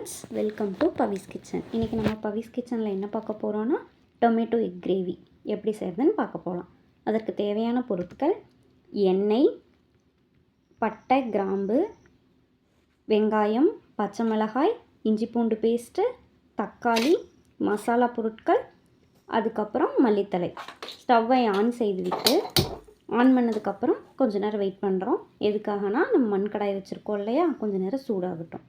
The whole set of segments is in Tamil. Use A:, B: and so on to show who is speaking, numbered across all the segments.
A: Friends, welcome to Pavis kitchen. இன்றைக்கி நம்ம பவிஸ் கிச்சனில் என்ன பார்க்க போகிறோன்னா டொமேட்டோ எக் கிரேவி எப்படி செய்கிறதுன்னு பார்க்க போகலாம். அதற்கு தேவையான பொருட்கள்: எண்ணெய், பட்டை, கிராம்பு, வெங்காயம், பச்சை மிளகாய், இஞ்சி பூண்டு பேஸ்ட்டு, தக்காளி, மசாலா பொருட்கள், அதுக்கப்புறம் மல்லித்தழை. ஸ்டவ்வை ஆன் செய்துவிட்டு ஆன் பண்ணதுக்கப்புறம் கொஞ்சம் நேரம் வெயிட் பண்ணுறோம். எதுக்காகனா நம்ம மண் கடாய் வச்சுருக்கோம் இல்லையா, கொஞ்சம் நேரம் சூடாகட்டும்.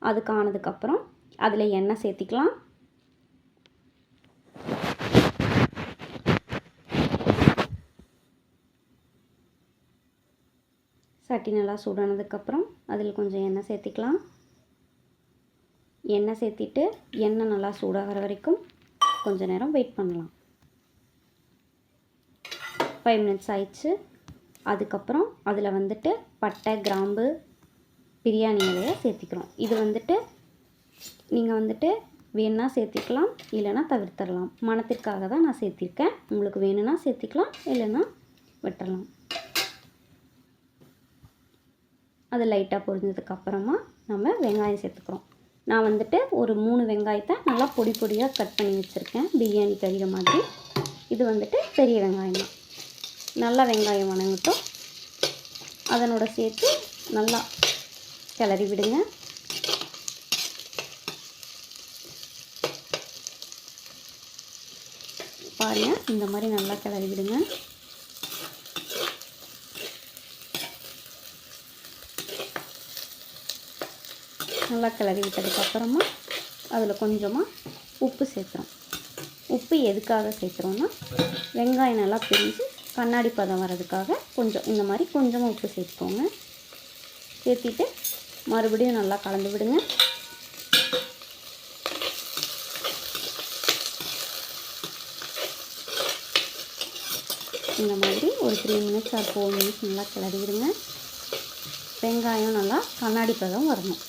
A: அதுக்கு ஆனதுக்கப்புறம் அதில் எண்ணெய் சேர்த்திக்கலாம். சட்டி நல்லா சூடானதுக்கப்புறம் அதில் கொஞ்சம் எண்ணெய் சேர்த்திக்கலாம். எண்ணெய் சேர்த்திட்டு எண்ணெய் நல்லா சூடாகிற வரைக்கும் கொஞ்சம் நேரம் வெயிட் பண்ணலாம். 5 மினிட்ஸ் ஆயிடுச்சு. அதுக்கப்புறம் அதில் பட்டை, கிராம்பு, பிரியாணி இலையை சேர்த்திக்கிறோம். இது நீங்கள் வேணுன்னா சேர்த்திக்கலாம், இல்லைன்னா தவிர்த்திடலாம். மணத்திற்காக தான் நான் சேர்த்திருக்கேன். உங்களுக்கு வேணும்னா சேர்த்திக்கலாம், இல்லைன்னா விட்டுறலாம். அது லைட்டாக பொரிஞ்சதுக்கப்புறமா நம்ம வெங்காயம் சேர்த்துக்கிறோம். நான் ஒரு 3 வெங்காயத்தை நல்லா பொடி பொடியாக கட் பண்ணி வச்சுருக்கேன், பிரியாணி கறிகிற மாதிரி. இது பெரிய வெங்காயம் தான். நல்லா வெங்காயம் வணங்கட்டும். அதனோட சேர்த்து நல்லா கிளறி விடுங்க. பாருங்கள், இந்த மாதிரி நல்லா கிளறி விடுங்க. நல்லா கிளறி விட்டதுக்கப்புறமா அதில் கொஞ்சமாக உப்பு சேர்த்துறோம். உப்பு எதுக்காக சேர்த்துறோன்னா, வெங்காயம் நல்லா பிரிஞ்சு கண்ணாடி பதம் வர்றதுக்காக கொஞ்சம் இந்த மாதிரி கொஞ்சமாக உப்பு சேர்த்துக்கோங்க. சேர்த்திட்டு மறுபடியும் நல்லா கலந்து விடுங்க. இந்த மாதிரி ஒரு 3 மினிட்ஸ் ஆர் 4 மினிட்ஸ் நல்லா கிளறி விடுங்க. வெங்காயம் நல்லா கண்ணாடி பதம் வரணும்.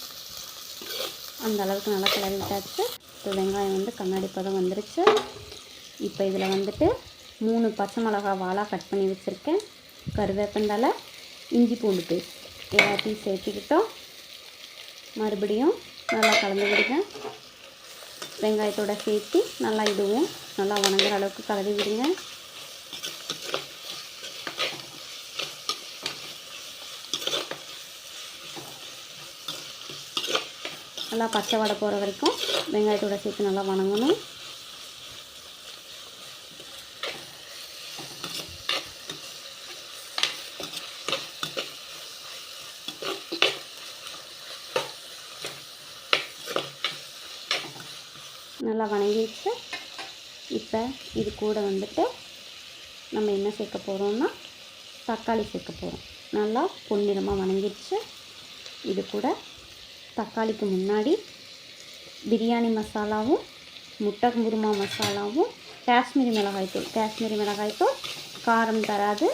A: அந்த அளவுக்கு நல்லா கிளறி விட்டாச்சு. இப்போ வெங்காயம் கண்ணாடி பதம் வந்துருச்சு. இப்போ இதில் 3 பச்சை மிளகாய் வாலாக கட் பண்ணி வச்சுருக்கேன், கருவேப்பந்தலை, இஞ்சி பூண்டு பேஸ்ட் எல்லாத்தையும் சேர்த்துக்கிட்டோம். மறுபடியும் நல்லா கலந்து விடுங்க. வெங்காயத்தோடு சேர்த்து நல்லா இதுவும் நல்லா வணங்குற அளவுக்கு கலந்து விடுங்க. நல்லா பச்சை வடை போகிற வரைக்கும் வெங்காயத்தோடு சேர்த்து நல்லா வணங்கணும். நல்லா வணங்கிடுச்சு. இப்போ இது கூட நம்ம என்ன சேர்க்க போகிறோம்னா தக்காளி சேர்க்க போகிறோம். நல்லா பொன்னிறமாக வணங்கிடுச்சு. இது கூட தக்காளிக்கு முன்னாடி பிரியாணி மசாலாவும், முட்டை குருமா மசாலாவும், காஷ்மீரி மிளகாய்த்தூள் காரம் தராது,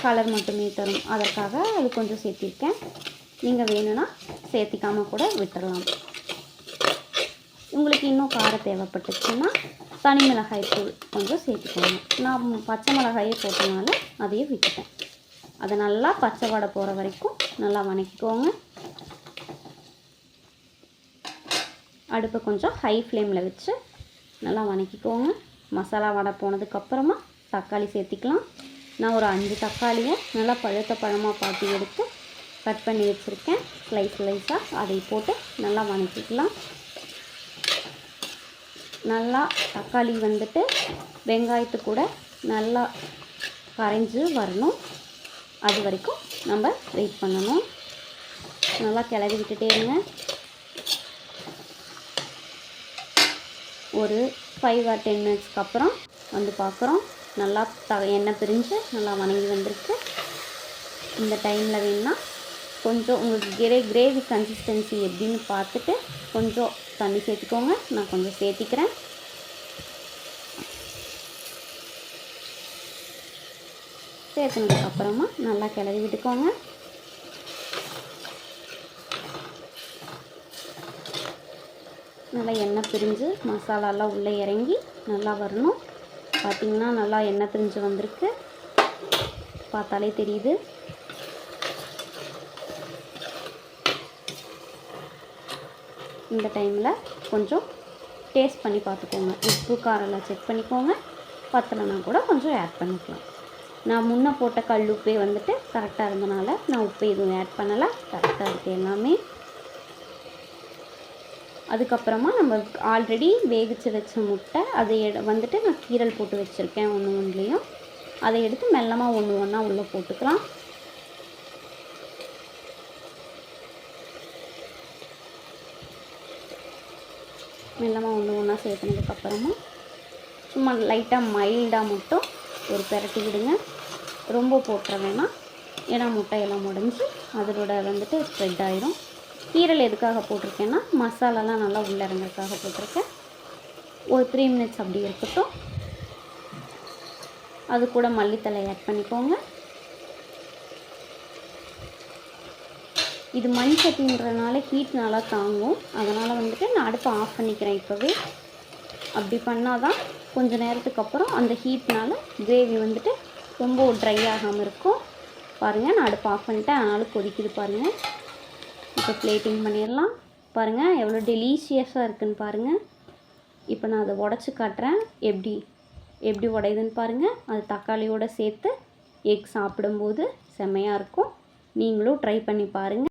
A: கலர் மட்டுமே தரும். அதற்காக அது கொஞ்சம் சேர்த்திருக்கேன். நீங்கள் வேணும்னா சேர்த்திக்காமல் கூட விட்டுடலாம். உங்களுக்கு இன்னும் காரம் தேவைப்பட்டுச்சுன்னா தனி மிளகாய்த்தூள் கொஞ்சம் சேர்த்துக்கோங்க. நான் பச்சை மிளகாயே போட்டனால அதையே விட்டுட்டேன். அதை நல்லா பச்சை வடை போகிற வரைக்கும் நல்லா வணக்கிக்கோங்க. அடுப்பை கொஞ்சம் ஹை ஃப்ளேமில் வச்சு நல்லா வணக்கிக்கோங்க. மசாலா வடை போனதுக்கப்புறமா தக்காளி சேர்த்திக்கலாம். நான் ஒரு 5 தக்காளியை நல்லா பழுத்த பழமாக பார்த்து எடுத்து கட் பண்ணி வச்சுருக்கேன், ஸ்லைஸாக. அதை போட்டு நல்லா வணக்கிக்கலாம். நல்லா தக்காளி வெங்காயத்து கூட நல்லா கரைஞ்சி வரணும். அது வரைக்கும் நம்ம வெயிட் பண்ணணும். நல்லா கிளறி விட்டுட்டே இருங்க. ஒரு 5 or 10 மினிட்ஸ்க்கு அப்புறம் பார்க்குறோம். நல்லா எண்ணெய் பிரிஞ்சு நல்லா வணங்கி வந்திருக்கு. இந்த டைமில் வேணுன்னா கொஞ்சம் உங்களுக்கு கிரேவி கன்சிஸ்டன்சி எப்படின்னு பார்த்துட்டு கொஞ்சம் தண்ணி சேர்த்துக்கோங்க. நான் கொஞ்சம் சேர்த்திக்கிறேன். சேர்த்துனதுக்கப்புறமா நல்லா கிளறி விட்டுக்கோங்க. நல்லா எண்ணெய் பிரிஞ்சு மசாலாலாம் உள்ளே இறங்கி நல்லா வரணும். பார்த்திங்கன்னா நல்லா எண்ணெய் பிரிஞ்சு வந்திருக்கு, பார்த்தாலே தெரியுது. இந்த டைமில் கொஞ்சம் டேஸ்ட் பண்ணி பார்த்துக்கோங்க. உப்பு காரம்லாம் செக் பண்ணிக்கோங்க. பத்தலைனா கூட கொஞ்சம் ஆட் பண்ணிக்கலாம். நான் முன்னே போட்ட கல் உப்பே வந்துட்டு கரெக்டாக இருந்தனால நான் உப்பு எதுவும் ஆட் பண்ணலை. கரெக்டாக இருக்குது எல்லாமே. அதுக்கப்புறமா நம்ம ஆல்ரெடி வேகிச்சு வச்ச முட்டை அதை வந்துட்டு நான் கீரல் போட்டு வச்சுருக்கேன் ஒன்றுலேயும். அதை எடுத்து மெல்லமாக ஒன்று ஒன்றா உள்ளே போட்டுக்கலாம். மெல்லமாக ஒன்று ஒன்றா சேர்த்துனதுக்கப்புறமா சும்மா லைட்டாக மைல்டாக மட்டும் ஒரு பெரட்டி விடுங்க. ரொம்ப போட்டுற வேணாம், ஏன்னா முட்டையெல்லாம் உடஞ்சி அதோட வந்துட்டு ஸ்ப்ரெட் ஆயிரும். கீரல் எதுக்காக போட்டிருக்கேன்னா மசாலாலாம் நல்லா உள்ள இறங்கிறதுக்காக போட்டிருக்கேன். ஒரு 3 மினிட்ஸ் அப்படி இருக்கட்டும். அது கூட மல்லித்தழை ஆட் பண்ணிக்கோங்க. இது மண் சட்டின்றனால ஹீட் நல்லா தாங்கும். அதனால் வந்துட்டு நான் அடுப்பை ஆஃப் பண்ணிக்கிறேன் இப்போவே. அப்படி பண்ணால் தான் கொஞ்சம் நேரத்துக்கு அப்புறம் அந்த ஹீட்னால் கிரேவி வந்துட்டு ரொம்ப ட்ரை ஆகாமல் இருக்கும். பாருங்கள், நான் அடுப்பை ஆஃப் பண்ணிட்டேன், அதனால் கொதிக்குது பாருங்கள். இப்போ பிளேட்டிங் பண்ணிடலாம். பாருங்கள் எவ்வளோ டெலிஷியஸாக இருக்குதுன்னு பாருங்கள். இப்போ நான் அதை உடச்சி காட்டுறேன் எப்படி உடையுதுன்னு பாருங்கள். அது தக்காளியோடு சேர்த்து எக் சாப்பிடும்போது செம்மையாக இருக்கும். நீங்களும் ட்ரை பண்ணி பாருங்கள்.